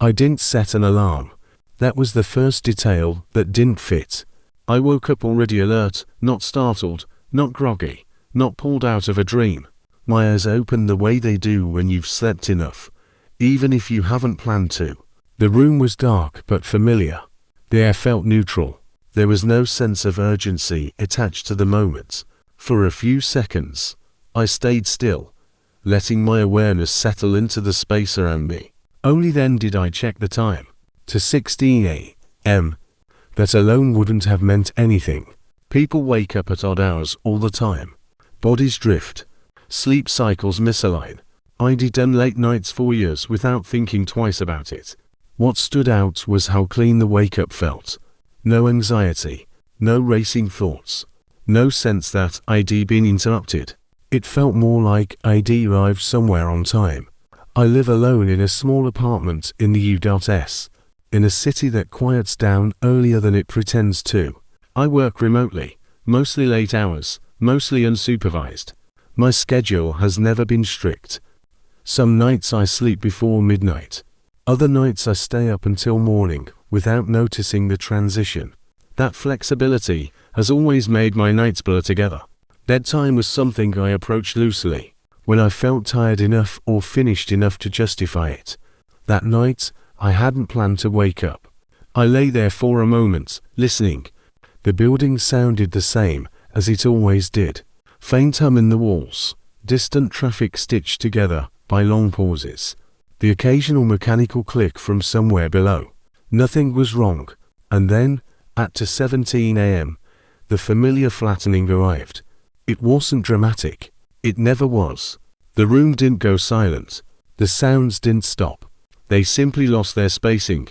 I didn't set an alarm. That was the first detail that didn't fit. I woke up already alert, not startled, not groggy, not pulled out of a dream. My eyes opened the way they do when you've slept enough, even if you haven't planned to. The room was dark but familiar. The air felt neutral. There was no sense of urgency attached to the moment. For a few seconds, I stayed still, letting my awareness settle into the space around me. Only then did I check the time. To 16 a.m. That alone wouldn't have meant anything. People wake up at odd hours all the time. Bodies drift. Sleep cycles misalign. I'd done late nights for years without thinking twice about it. What stood out was how clean the wake-up felt. No anxiety, no racing thoughts, no sense that I'd been interrupted. It felt more like I'd arrived somewhere on time. I live alone in a small apartment in the U.S., in a city that quiets down earlier than it pretends to. I work remotely, mostly late hours, mostly unsupervised. My schedule has never been strict. Some nights I sleep before midnight. Other nights I stay up until morning without noticing the transition. That flexibility has always made my nights blur together. Bedtime was something I approached loosely, when I felt tired enough or finished enough to justify it. That night, I hadn't planned to wake up. I lay there for a moment, listening. The building sounded the same as it always did. Faint hum in the walls, distant traffic stitched together by long pauses. The occasional mechanical click from somewhere below. Nothing was wrong. And then, at 17 a.m., the familiar flattening arrived. It wasn't dramatic. It never was. The room didn't go silent. The sounds didn't stop. They simply lost their spacing.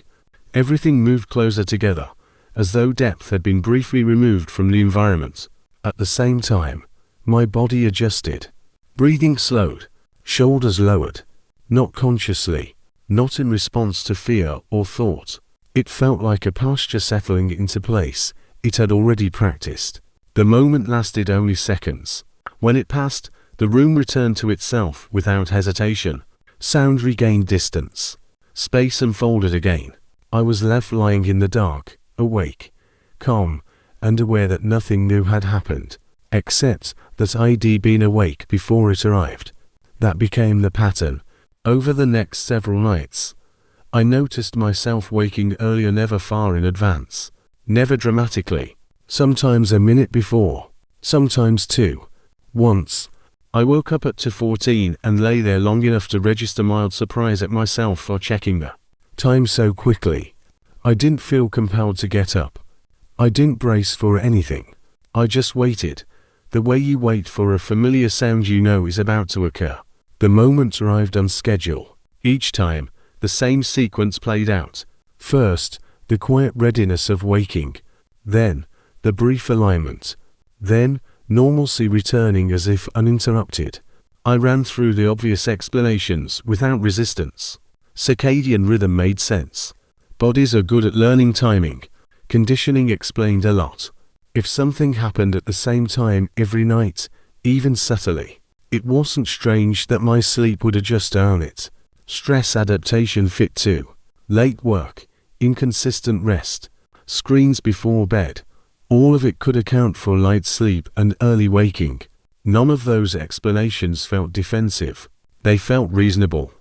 Everything moved closer together, as though depth had been briefly removed from the environment. At the same time, my body adjusted. Breathing slowed, shoulders lowered. Not consciously, not in response to fear or thought. It felt like a posture settling into place it had already practiced. The moment lasted only seconds. When it passed, the room returned to itself without hesitation. Sound regained distance. Space unfolded again. I was left lying in the dark, awake, calm, and aware that nothing new had happened, except that I'd been awake before it arrived. That became the pattern. Over the next several nights, I noticed myself waking earlier, never far in advance, never dramatically, sometimes a minute before, sometimes two. Once, I woke up at 2:14 and lay there long enough to register mild surprise at myself for checking the time so quickly. I didn't feel compelled to get up. I didn't brace for anything. I just waited, the way you wait for a familiar sound you know is about to occur. The moment arrived on schedule. Each time, the same sequence played out. First, the quiet readiness of waking. Then, the brief alignment. Then, normalcy returning as if uninterrupted. I ran through the obvious explanations without resistance. Circadian rhythm made sense. Bodies are good at learning timing. Conditioning explained a lot. If something happened at the same time every night, even subtly, it wasn't strange that my sleep would adjust on it. Stress adaptation fit too. Late work, inconsistent rest, screens before bed. All of it could account for light sleep and early waking. None of those explanations felt defensive. They felt reasonable.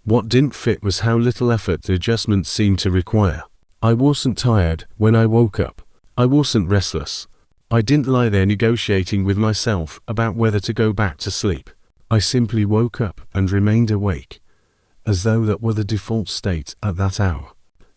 What didn't fit was how little effort the adjustments seemed to require. I wasn't tired when I woke up. I wasn't restless. I didn't lie there negotiating with myself about whether to go back to sleep. I simply woke up and remained awake, as though that were the default state at that hour.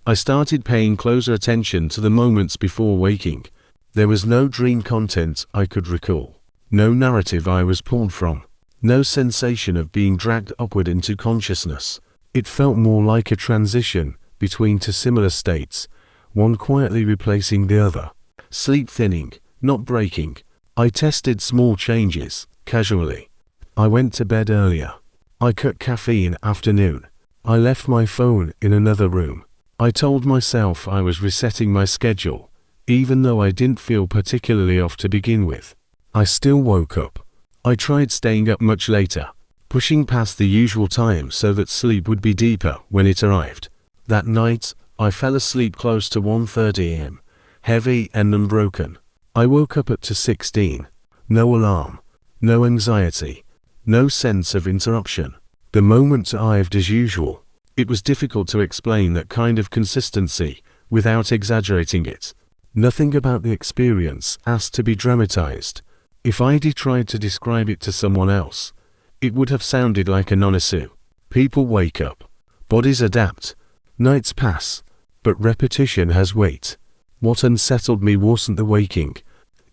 I started paying closer attention to the moments before waking. There was no dream content I could recall, no narrative I was pulled from, no sensation of being dragged upward into consciousness. It felt more like a transition between two similar states, one quietly replacing the other. Sleep thinning, not breaking. I tested small changes, casually. I went to bed earlier. I cut caffeine afternoon. I left my phone in another room. I told myself I was resetting my schedule, even though I didn't feel particularly off to begin with. I still woke up. I tried staying up much later, pushing past the usual time so that sleep would be deeper when it arrived. That night, I fell asleep close to 1:30 a.m., heavy and unbroken. I woke up at 2:16. No alarm, no anxiety, no sense of interruption. The moment arrived as usual. It was difficult to explain that kind of consistency without exaggerating it. Nothing about the experience asked to be dramatized. If I'd tried to describe it to someone else, it would have sounded like a non-issue. People wake up. Bodies adapt. Nights pass. But repetition has weight. What unsettled me wasn't the waking.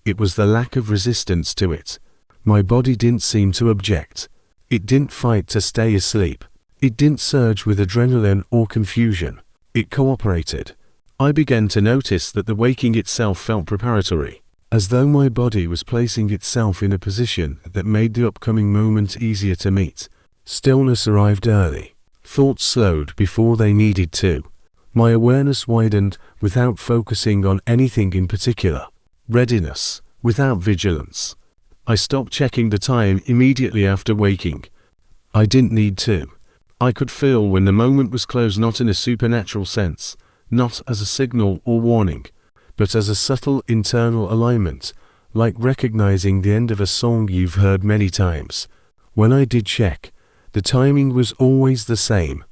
It was the lack of resistance to it. My body didn't seem to object. It didn't fight to stay asleep. It didn't surge with adrenaline or confusion. It cooperated. I began to notice that the waking itself felt preparatory, as though my body was placing itself in a position that made the upcoming moment easier to meet. Stillness arrived early. Thoughts slowed before they needed to. My awareness widened without focusing on anything in particular. Readiness, without vigilance. I stopped checking the time immediately after waking. I didn't need to. I could feel when the moment was closed, not in a supernatural sense, not as a signal or warning, but as a subtle internal alignment, like recognizing the end of a song you've heard many times. When I did check, the timing was always the same,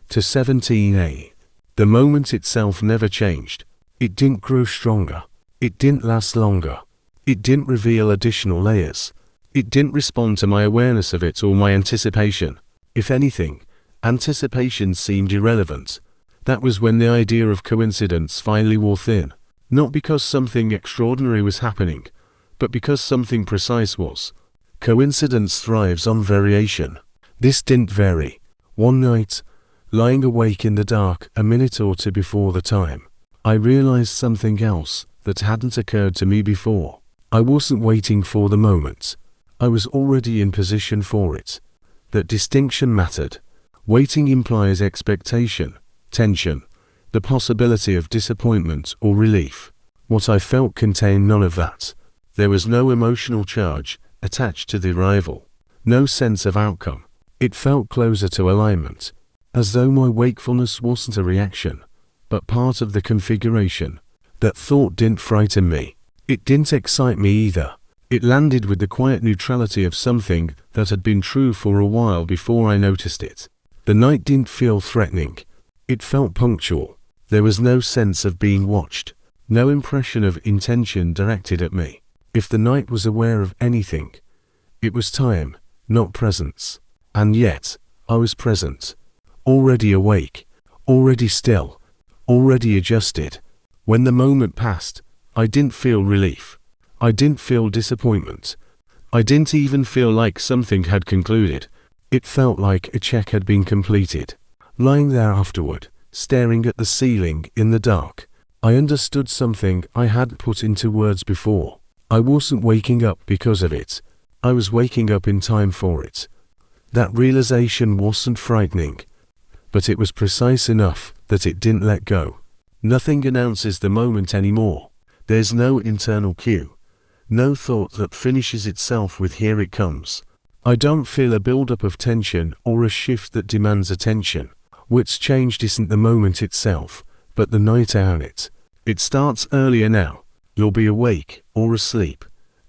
2:17 a.m. The moment itself never changed. It didn't grow stronger. It didn't last longer. It didn't reveal additional layers. It didn't respond to my awareness of it or my anticipation. If anything, anticipation seemed irrelevant. That was when the idea of coincidence finally wore thin. Not because something extraordinary was happening, but because something precise was. Coincidence thrives on variation. This didn't vary. One night, lying awake in the dark a minute or two before the time, I realized something else that hadn't occurred to me before. I wasn't waiting for the moment. I was already in position for it. That distinction mattered. Waiting implies expectation, tension, the possibility of disappointment or relief. What I felt contained none of that. There was no emotional charge attached to the arrival, no sense of outcome. It felt closer to alignment, as though my wakefulness wasn't a reaction, but part of the configuration. That thought didn't frighten me. It didn't excite me either. It landed with the quiet neutrality of something that had been true for a while before I noticed it. The night didn't feel threatening. It felt punctual. There was no sense of being watched, no impression of intention directed at me. If the night was aware of anything, it was time, not presence. And yet, I was present, already awake, already still, already adjusted. When the moment passed, I didn't feel relief. I didn't feel disappointment. I didn't even feel like something had concluded. It felt like a check had been completed. Lying there afterward, staring at the ceiling in the dark, I understood something I hadn't put into words before. I wasn't waking up because of it. I was waking up in time for it. That realization wasn't frightening, but it was precise enough that it didn't let go. Nothing announces the moment anymore. There's no internal cue. No thought that finishes itself with "here it comes." I don't feel a buildup of tension or a shift that demands attention. What's changed isn't the moment itself, but the night on it. It starts earlier now. You'll be awake or asleep,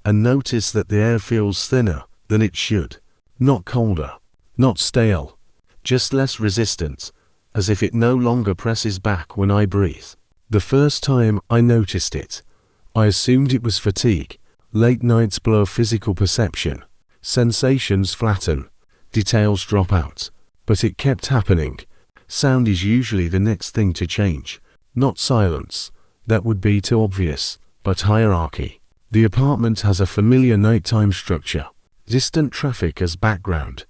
and notice that the air feels thinner than it should. Not colder, not stale, just less resistant, as if it no longer presses back when I breathe. The first time I noticed it, I assumed it was fatigue. Late nights blur physical perception. Sensations flatten. Details drop out. But it kept happening. Sound is usually the next thing to change. Not silence. That would be too obvious. But hierarchy. The apartment has a familiar nighttime structure. Distant traffic as background.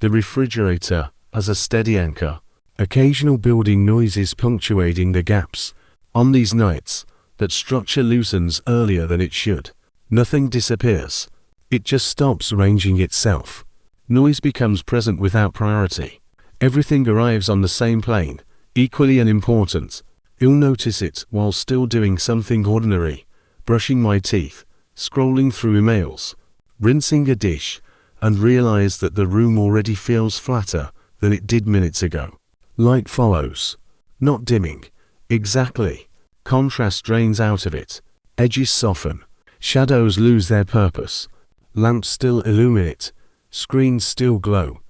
The refrigerator as a steady anchor. Occasional building noises punctuating the gaps. On these nights, that structure loosens earlier than it should. Nothing disappears. It just stops arranging itself. Noise becomes present without priority. Everything arrives on the same plane, equally unimportant. You'll notice it while still doing something ordinary, brushing my teeth, scrolling through emails, rinsing a dish, and realize that the room already feels flatter than it did minutes ago. Light follows. not dimming. Exactly. Contrast drains out of it. Edges soften. Shadows lose their purpose. Lamps still illuminate. Screens still glow.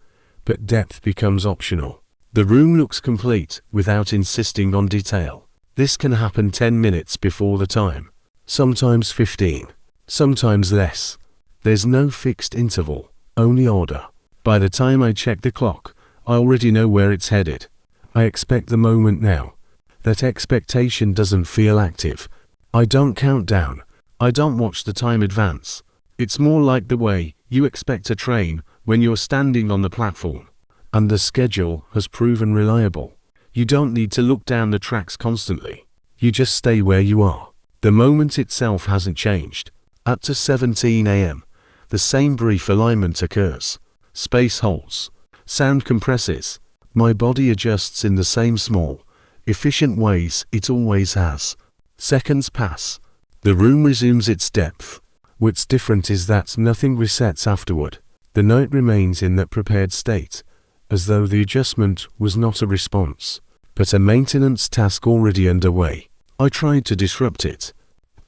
But depth becomes optional. The room looks complete without insisting on detail. This can happen 10 minutes before the time. Sometimes 15. Sometimes less. There's no fixed interval, only order. By the time I check the clock, I already know where it's headed. I expect the moment now. That expectation doesn't feel active. I don't count down. I don't watch the time advance. It's more like the way you expect a train when you're standing on the platform. And the schedule has proven reliable. You don't need to look down the tracks constantly. You just stay where you are. The moment itself hasn't changed. At 17 a.m., the same brief alignment occurs. Space holds. Sound compresses. My body adjusts in the same small, efficient ways it always has. Seconds pass. The room resumes its depth. What's different is that nothing resets afterward. The night remains in that prepared state, as though the adjustment was not a response, but a maintenance task already underway. I tried to disrupt it.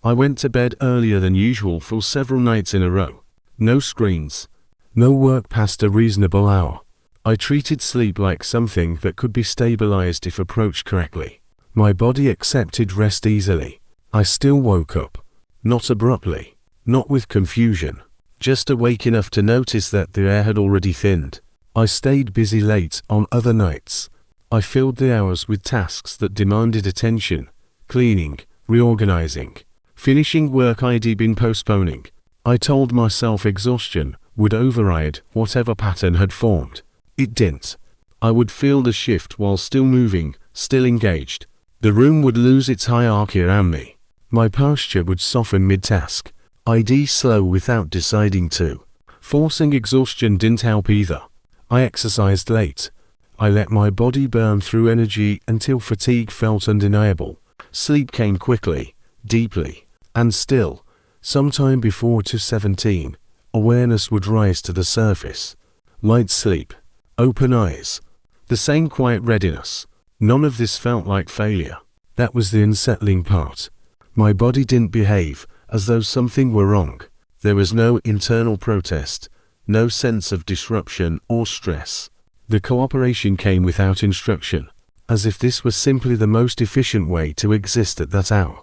I went to bed earlier than usual for several nights in a row. No screens. No work past a reasonable hour. I treated sleep like something that could be stabilized if approached correctly. My body accepted rest easily. I still woke up. Not abruptly. Not with confusion. Just awake enough to notice that the air had already thinned. I stayed busy late on other nights. I filled the hours with tasks that demanded attention. Cleaning, reorganizing, finishing work I'd been postponing. I told myself exhaustion would override whatever pattern had formed. It didn't. I would feel the shift while still moving, still engaged. The room would lose its hierarchy around me. My posture would soften mid-task. I'd ease slow without deciding to. Forcing exhaustion didn't help either. I exercised late. I let my body burn through energy until fatigue felt undeniable. Sleep came quickly, deeply, and still. Sometime before 17, awareness would rise to the surface. Light sleep. Open eyes. The same quiet readiness. None of this felt like failure. That was the unsettling part. My body didn't behave as though something were wrong. There was no internal protest, no sense of disruption or stress. The cooperation came without instruction, as if this was simply the most efficient way to exist at that hour.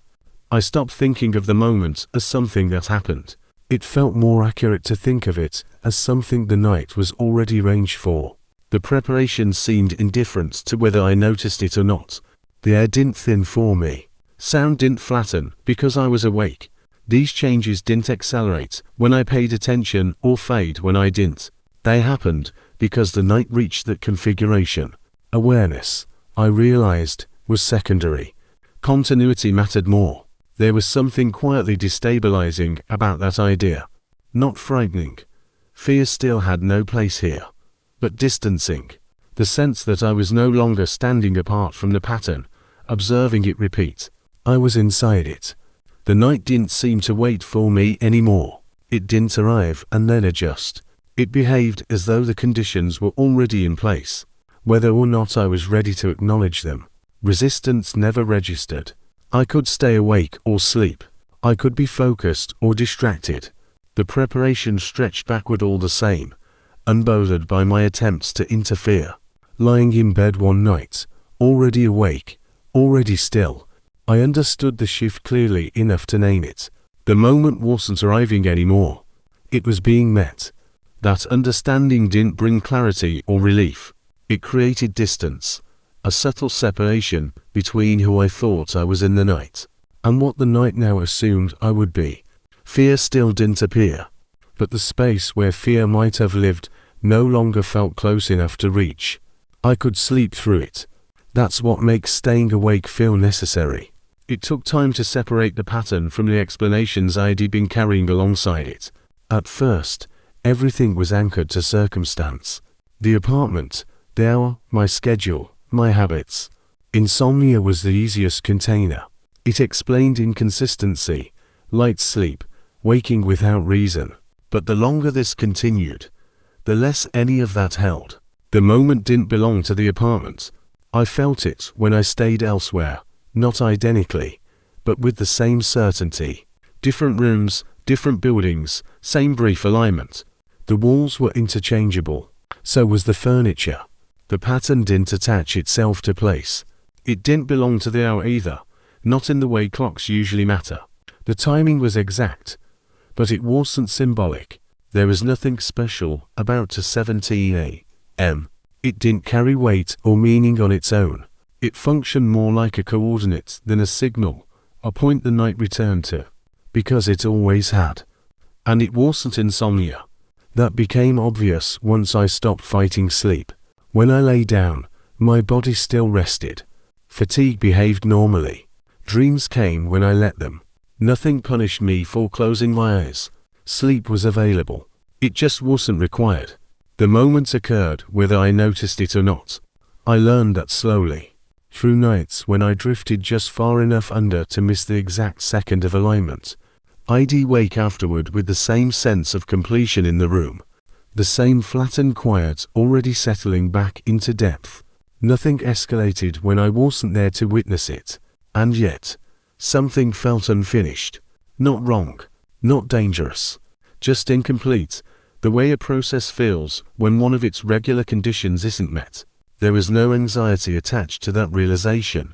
I stopped thinking of the moment as something that happened. It felt more accurate to think of it as something the night was already arranged for. The preparation seemed indifferent to whether I noticed it or not. The air didn't thin for me. Sound didn't flatten because I was awake. These changes didn't accelerate when I paid attention or fade when I didn't. They happened because the night reached that configuration. Awareness, I realized, was secondary. Continuity mattered more. There was something quietly destabilizing about that idea. Not frightening. Fear still had no place here. But distancing. The sense that I was no longer standing apart from the pattern, observing it repeat. I was inside it. The night didn't seem to wait for me anymore. It didn't arrive and then adjust. It behaved as though the conditions were already in place, whether or not I was ready to acknowledge them. Resistance never registered. I could stay awake or sleep. I could be focused or distracted. The preparation stretched backward all the same, unbothered by my attempts to interfere. Lying in bed one night, already awake, already still, I understood the shift clearly enough to name it. The moment wasn't arriving anymore. It was being met. That understanding didn't bring clarity or relief. It created distance, a subtle separation between who I thought I was in the night and what the night now assumed I would be. Fear still didn't appear, but the space where fear might have lived no longer felt close enough to reach. I could sleep through it. That's what makes staying awake feel necessary. It took time to separate the pattern from the explanations I'd been carrying alongside it. At first, everything was anchored to circumstance. The apartment, the hour, my schedule, my habits. Insomnia was the easiest container. It explained inconsistency, light sleep, waking without reason. But the longer this continued, the less any of that held. The moment didn't belong to the apartment. I felt it when I stayed elsewhere, not identically, but with the same certainty. Different rooms, different buildings, same brief alignment. The walls were interchangeable. So was the furniture. The pattern didn't attach itself to place. It didn't belong to the hour either, not in the way clocks usually matter. The timing was exact, but it wasn't symbolic. There was nothing special about 17 a.m. It didn't carry weight or meaning on its own. It functioned more like a coordinate than a signal, a point the night returned to, because it always had. And it wasn't insomnia. That became obvious once I stopped fighting sleep. When I lay down, my body still rested. Fatigue behaved normally. Dreams came when I let them. Nothing punished me for closing my eyes. Sleep was available. It just wasn't required. The moment occurred whether I noticed it or not. I learned that slowly. Through nights when I drifted just far enough under to miss the exact second of alignment, I'd wake afterward with the same sense of completion in the room. The same flattened quiet already settling back into depth. Nothing escalated when I wasn't there to witness it. And yet, something felt unfinished. Not wrong, not dangerous, just incomplete, the way a process feels when one of its regular conditions isn't met. There was no anxiety attached to that realization,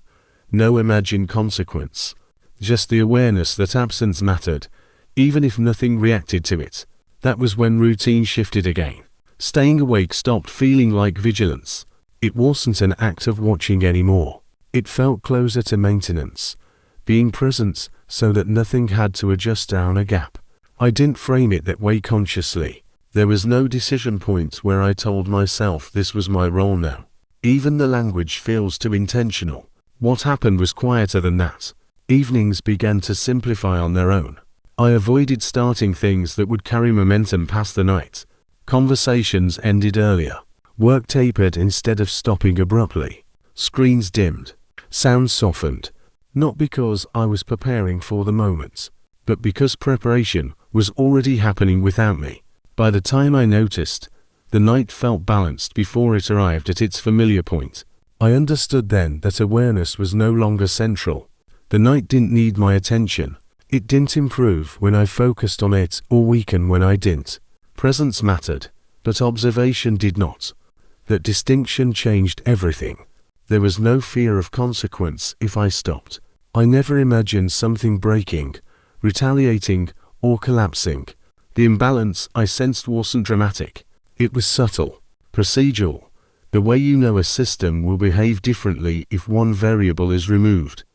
no imagined consequence, just the awareness that absence mattered, even if nothing reacted to it. That was when routine shifted again. Staying awake stopped feeling like vigilance. It wasn't an act of watching anymore. It felt closer to maintenance, being present so that nothing had to adjust down a gap. I didn't frame it that way consciously. There was no decision point where I told myself this was my role now. Even the language feels too intentional. What happened was quieter than that. Evenings began to simplify on their own. I avoided starting things that would carry momentum past the night. Conversations ended earlier. Work tapered instead of stopping abruptly. Screens dimmed. Sounds softened. Not because I was preparing for the moment, but because preparation was already happening without me. By the time I noticed, the night felt balanced before it arrived at its familiar point. I understood then that awareness was no longer central. The night didn't need my attention. It didn't improve when I focused on it or weaken when I didn't. Presence mattered, but observation did not. That distinction changed everything. There was no fear of consequence if I stopped. I never imagined something breaking, retaliating, or collapsing. The imbalance I sensed wasn't dramatic. It was subtle, procedural. The way you know a system will behave differently if one variable is removed,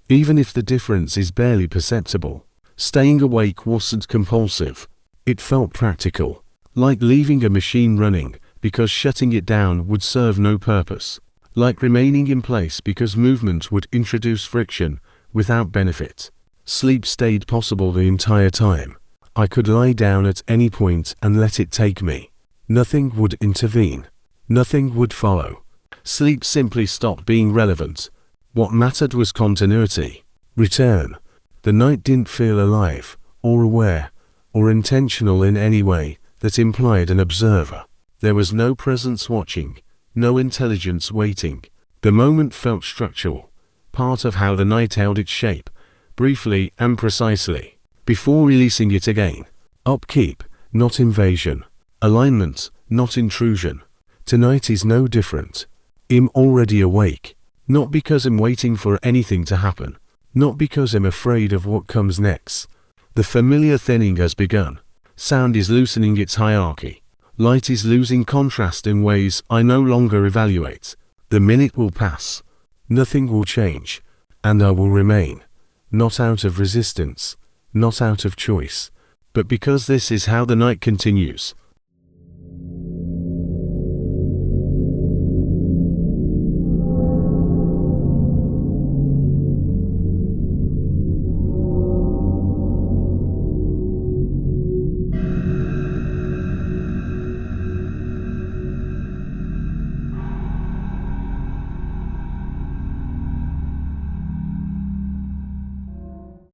even if the difference is barely perceptible. Staying awake wasn't compulsive. It felt practical, like leaving a machine running because shutting it down would serve no purpose, like remaining in place because movement would introduce friction without benefit. Sleep stayed possible the entire time. I could lie down at any point and let it take me. Nothing would intervene. Nothing would follow. Sleep simply stopped being relevant. What mattered was continuity, return. The night didn't feel alive, or aware, or intentional in any way that implied an observer. There was no presence watching, no intelligence waiting. The moment felt structural, part of how the night held its shape, briefly and precisely, before releasing it again. Upkeep, not invasion. Alignment, not intrusion. Tonight is no different. I'm already awake. Not because I'm waiting for anything to happen. Not because I'm afraid of what comes next. The familiar thinning has begun. Sound is loosening its hierarchy. Light is losing contrast in ways I no longer evaluate. The minute will pass. Nothing will change. And I will remain. Not out of resistance. Not out of choice. But because this is how the night continues.